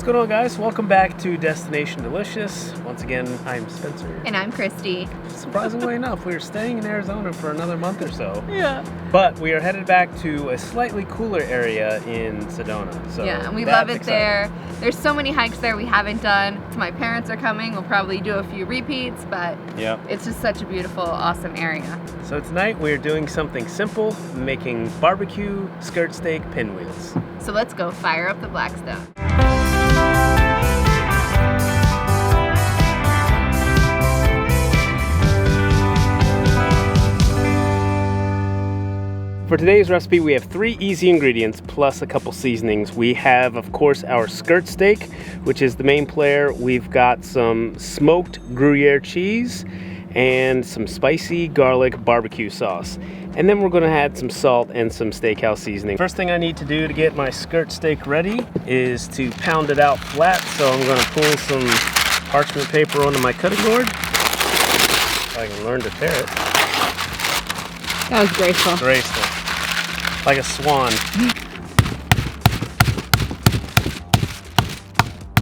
going on, guys? Welcome back to Destination Delicious. Once again, I'm Spencer. And I'm Christy. Surprisingly enough, we're staying in Arizona for another month or so. Yeah. But we are headed back to a slightly cooler area in Sedona. So yeah, and we love it exciting. there. There's so many hikes there we haven't done. So my parents are coming. We'll probably do a few repeats, but it's just such a beautiful, awesome area. So tonight we're doing something simple, making BBQ Skirt Steak Pinwheels. So let's go fire up the Blackstone. For today's recipe, we have 3 easy ingredients plus a couple seasonings. We have, of course, our skirt steak, which is the main player. We've got some smoked Gruyère cheese and some spicy garlic barbecue sauce. And then we're gonna add some salt and some steakhouse seasoning. First thing I need to do to get my skirt steak ready is to pound it out flat. So I'm gonna pull some parchment paper onto my cutting board. If I can learn to tear it. That was graceful. Graceful. Like a swan.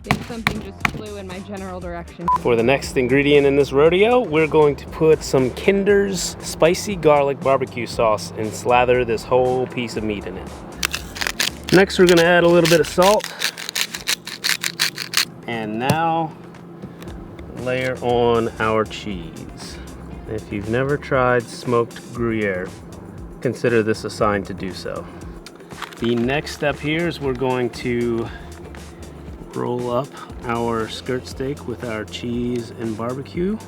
If something just flew in my general direction. For the next ingredient in this rodeo, we're going to put some Kinder's spicy garlic barbecue sauce and slather this whole piece of meat in it. Next, we're gonna add a little bit of salt. And now, layer on our cheese. If you've never tried smoked Gruyère, consider this a sign to do so. The next step here is we're going to roll up our skirt steak with our cheese and barbecue.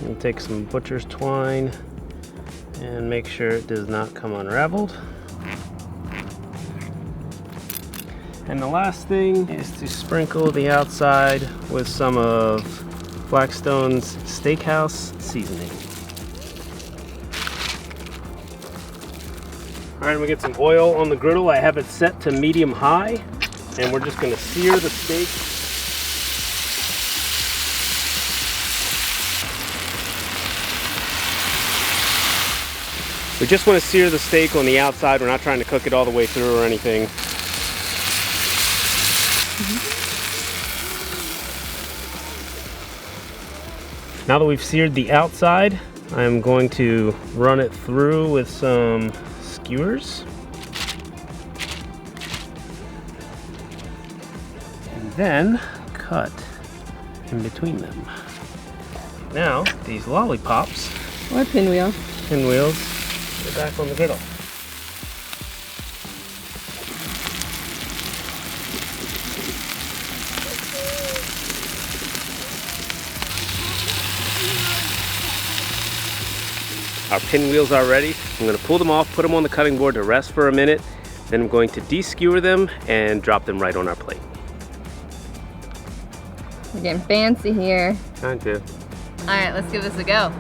We'll take some butcher's twine and make sure it does not come unraveled. And the last thing is to sprinkle the outside with some of Blackstone's Steakhouse seasoning. All right, we get some oil on the griddle. I have it set to medium high, and we're just gonna sear the steak. We just wanna sear the steak on the outside. We're not trying to cook it all the way through or anything. Now that we've seared the outside, I'm going to run it through with some skewers. And then cut in between them. Now, these lollipops, Or pinwheel. pinwheels, go back on the griddle. Our pinwheels are ready. I'm going to pull them off, put them on the cutting board to rest for a minute. Then I'm going to de-skewer them and drop them right on our plate. We're getting fancy here. Time to. All right, let's give this a go.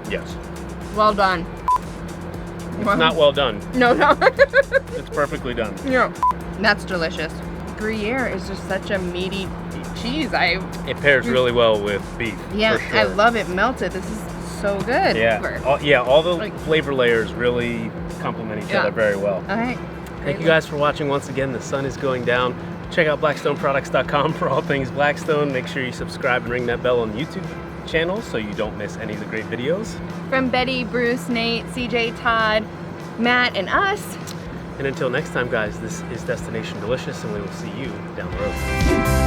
Yes. Well done. It's not well done. No. It's perfectly done. Yeah. That's delicious. Gruyere is just such a meaty cheese. It pairs really well with beef. Yeah, for sure. I love it melted. This is so good. Yeah. All the flavor layers really complement each other very well. All right. Thank you guys for watching once again. The sun is going down. Check out blackstoneproducts.com for all things Blackstone. Make sure you subscribe and ring that bell on the YouTube channel so you don't miss any of the great videos. From Betty, Bruce, Nate, CJ, Todd, Matt, and us. And until next time, guys, this is Destination Delicious, and we will see you down the road.